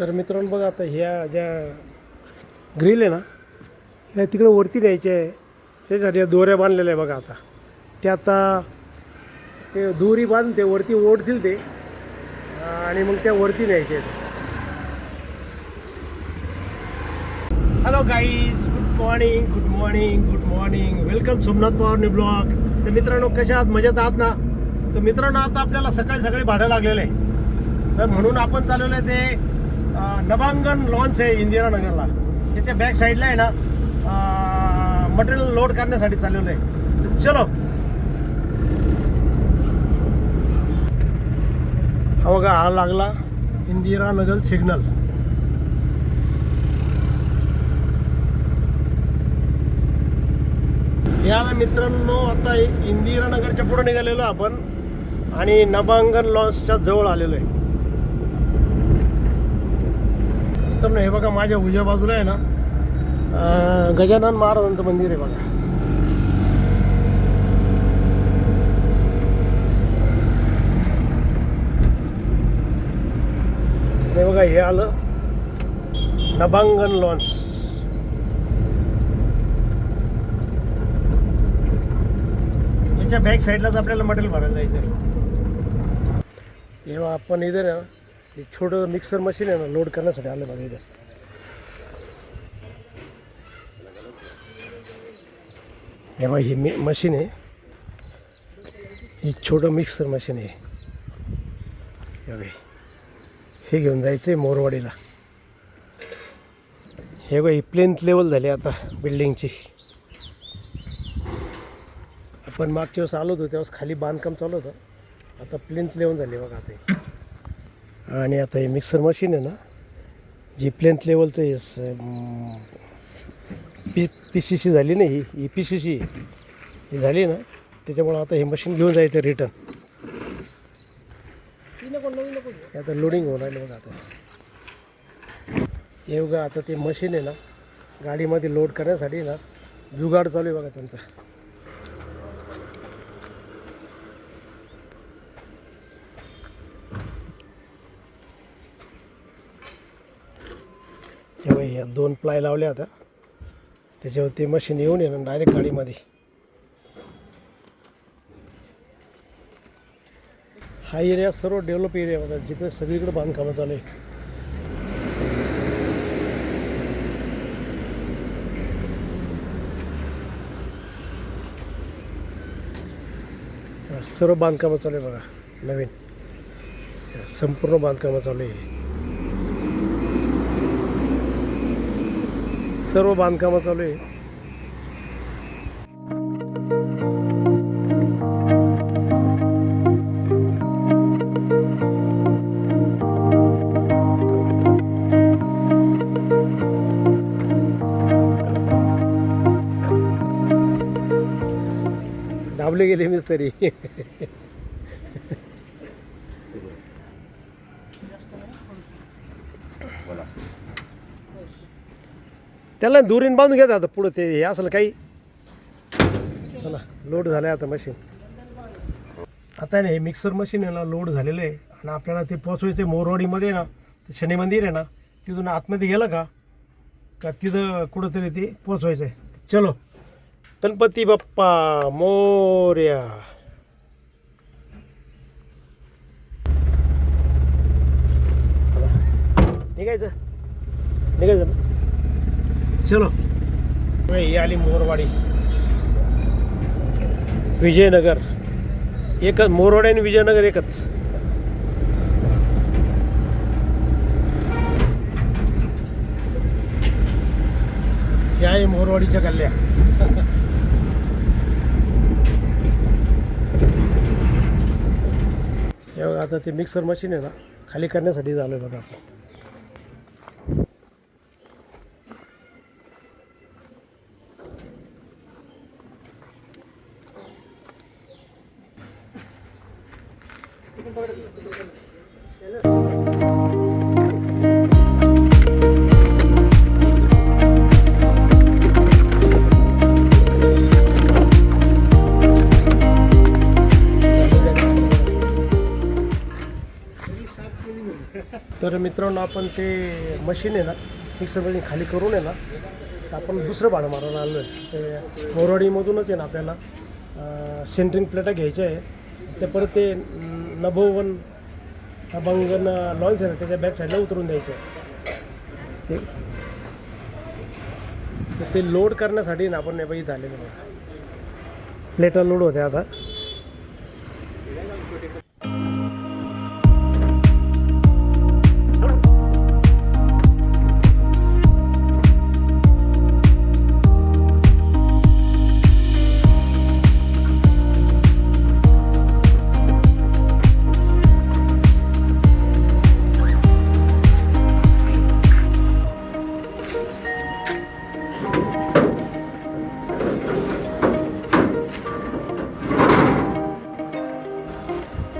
तर मित्रांनो बघा आता ह्या ज्या ग्रिल आहे ना ह्या तिकडे वरती न्यायचे आहे. त्याच्यासाठी या दोऱ्या बांधलेल्या आहे बघा. आता ते आता ते दोरी बांधून ते वरती ओढतील ते आणि मग त्या वरती न्यायचे आहेत. Hello guys, good morning good morning good morning. Welcome Somnath Pawar blog. तर मित्रांनो कशा आहात, मजेत आहात ना? तर मित्रांनो आता आपल्याला सकाळी सकाळी भाडं लागलेलं आहे. तर म्हणून आपण चालवलं आहे ते नभांगण लॉन्च आहे इंदिरानगरला. त्याच्या बॅक साईडला आहे ना मटेरियल लोड करण्यासाठी चालवलं आहे. तर चलो. हा बघा, हा लागला इंदिरानगर सिग्नल. याला मित्रांनो आता इंदिरानगरच्या पुढे निघालेलो आपण आणि नभांगण लॉन्चच्या जवळ आलेलो आहे. मित्रांनो हे बघा, माझ्या उजव्या बाजूला आहे ना गजानन महाराजांचं मंदिर आहे बघा. हे बघा, हे आलं नभांगण लॉन्च. याच्या बॅक साईडलाच आपल्याला मटेरियल भरायला जायचं आहे. तेव्हा आपण इथे ना एक छोटं मिक्सर मशीन आहे ना लोड करण्यासाठी आलं बघा इथं. हे बघा, ही मशीन आहे, एक छोटं मिक्सर मशीन आहे. हे बघा, हे घेऊन जायचं आहे मोरवाडीला. हे बघा, ही प्लेन्थ लेवल झाली आता बिल्डिंगची. आपण मागच्या वेळेस आलो होतो तेव्हा खाली बांधकाम चालू होतं, आता प्लेन्थ लेवल झाली बघा आता. आणि आता हे मिक्सर मशीन आहे ना जी प्लेन्थ लेवलचं पी सी सी झाली नाही, ही पी सी सी ही झाली ना, त्याच्यामुळं आता हे मशीन घेऊन जायचं रिटर्न. आता लोडिंग होऊन राहिलं बघा. आता हे बघा, आता ते मशीन आहे ना गाडीमध्ये लोड करण्यासाठी ना जुगाड चालू आहे बघा त्यांचा. हे बघा, या 2 प्लाय लावल्या आता, त्याच्यावरती मशीन येऊन येणार डायरेक्ट गाडीमध्ये. हा एरिया सर्व डेव्हलप एरिया होता, जिकडे सगळीकडे बांधकामं चालू आहे. सर्व बांधकामं चालू आहे बघा, नवीन संपूर्ण बांधकामं चालू आहे. सर्व बांधकामं चालू आहे. दाबले गेले मिस्त्री. त्याला दुरीन बांधून घ्या आता पुढं ते हे असलं काही. चला, लोड झालं आहे आता मशीन. आता नाही, हे मिक्सर मशीन आहे ना लोड झालेलं आहे आणि आपल्याला ते पोचवायचं आहे मोरवाडीमध्ये ना. ते शनी मंदिर आहे ना, तिथून आतमध्ये गेलं का तिथं कुठंतरी ते पोचवायचं आहे. चलो, गणपती बाप्पा मोरया. चला, निघायचं ना. चलो, ही आली मोरवाडी विजयनगर. एकच मोरवाडी आणि विजयनगर एकच. या आहे मोरवाडीच्या गल्ल्या. हे बघा, आता ते मिक्सर मशीन आहे ना खाली करण्यासाठी झालं आहे बघा आपण. तर मित्रांनो आपण ते मशीन आहे ना मिक्सर मशीन खाली करून आहे ना तर आपण दुसरं भाडं मारायला आलो आहे. ते मोरवाडीमधूनच आहे ना आपल्याला सेंटरिंग प्लेटा घ्यायच्या आहे. ते परत ते नभोवन अभंगन लॉन्च आहे ना त्याच्या बॅक साईडला उतरून द्यायचं आहे. ते लोड करण्यासाठी ना आपण नाही इथं आलेलं बघा प्लेटा लोड होत्या आता.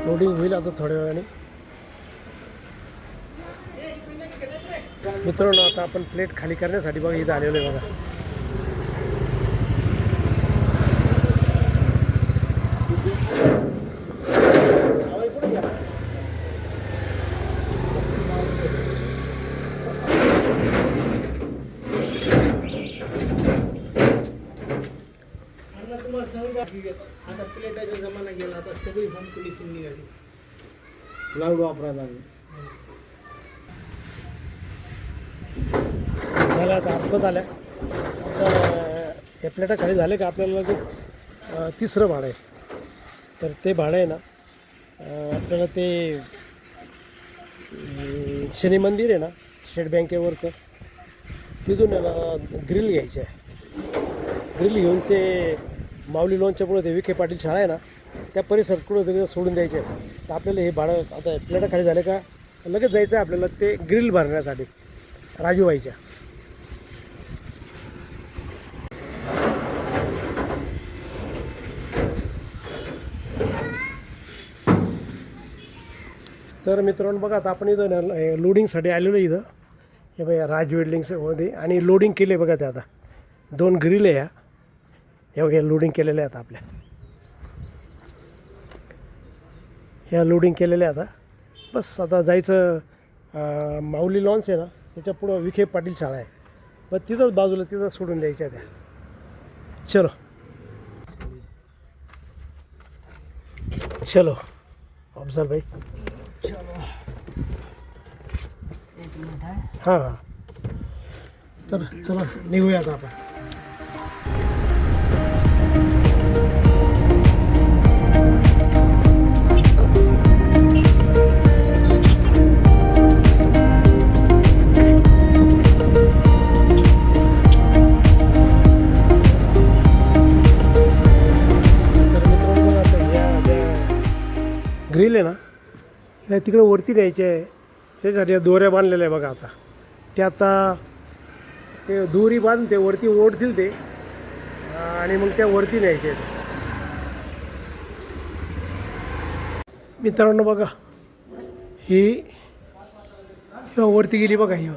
लोडिंग होईल आता थोड्या वेळाने. मित्रांनो आता आपण प्लेट खाली करण्यासाठी बघा इथं आलेलो आहे बघा. तुम्हाला सांगू आता प्लेटाचा जमाना गेला. आता सगळी होम पोलिसिंग निघाली. लावड वापरायला झालं आता अपघात आल्या. आता या प्लेटा खाली झाले का आपल्याला ते तिसरं भाडं आहे. तर ते भाडं आहे ना आपल्याला ते शनी मंदिर आहे ना स्टेट बँकेवरचं तिथून आहे ना ग्रिल घ्यायची आहे. ग्रिल घेऊन ते माऊली लॉनच्या पुढे ते विखे पाटील शाळा आहे ना त्या परिसरात कुठं तरी सोडून द्यायचे आहे. तर आपल्याला हे भाडं आता प्लेटा खाली झाले का लगेच जायचं आहे आपल्याला ते ग्रिल भरण्यासाठी राजूबाईच्या. तर मित्रांनो बघा आता आपण इथं लोडिंगसाठी आलेलो आहे इथं. हे बघा राज वेल्डिंगमध्ये आणि लोडिंग केले बघा ते आता 2 ग्रिल आहे ह्या बघा लोडिंग केलेल्या आहेत आपल्या. ह्या लोडिंग केलेल्या आता बस आता जायचं माऊली लॉन्च आहे ना त्याच्या पुढं विखे पाटील शाळा आहे बस तिथंच बाजूला तिथं सोडून द्यायच्या त्या. चलो चलो अफजल भाई हां हां तर चला निघूया आता आपण. ग्रिल आहे ना या तिकडं वरती न्यायचे आहे त्याच्यासाठी या दोऱ्या बांधलेल्या आहे बघा. आता ते आता ते दोरी बांधून ते वरती ओढतील ते आणि मग त्या वरती न्यायचे आहेत. मित्रांनो बघा ही वरती गेली बघा. ही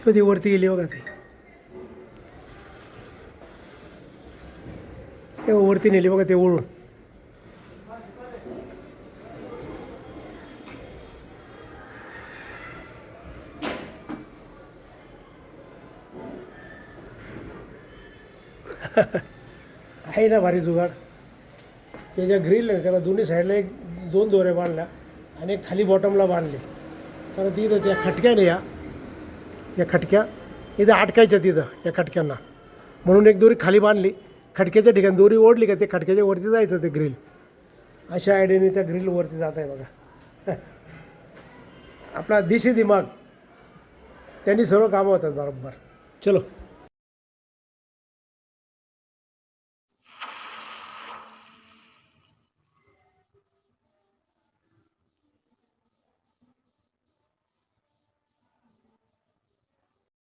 ती वरती गेली बघा. ते वरती नेली बघा ते ओढून. आहे ना भारी जुगाड. त्याच्या ग्रिल आहे त्याला दोन्ही साईडला 2 दोऱ्या बांधल्या आणि एक खाली बॉटमला बांधले. तर तिथं त्या खटक्याने या खटक्या इथं अटकायच्या तिथं या खटक्यांना म्हणून एक दोरी खाली बांधली. खटक्याच्या ठिकाणी दोरी ओढली का ते खटक्याच्या वरती जायचं ते ग्रिल. अशा आयडियाने त्या ग्रिल वरती जात आहे बघा. आपला दिशी दिमाग त्यांनी सर्व कामं होतात बरोबर. चलो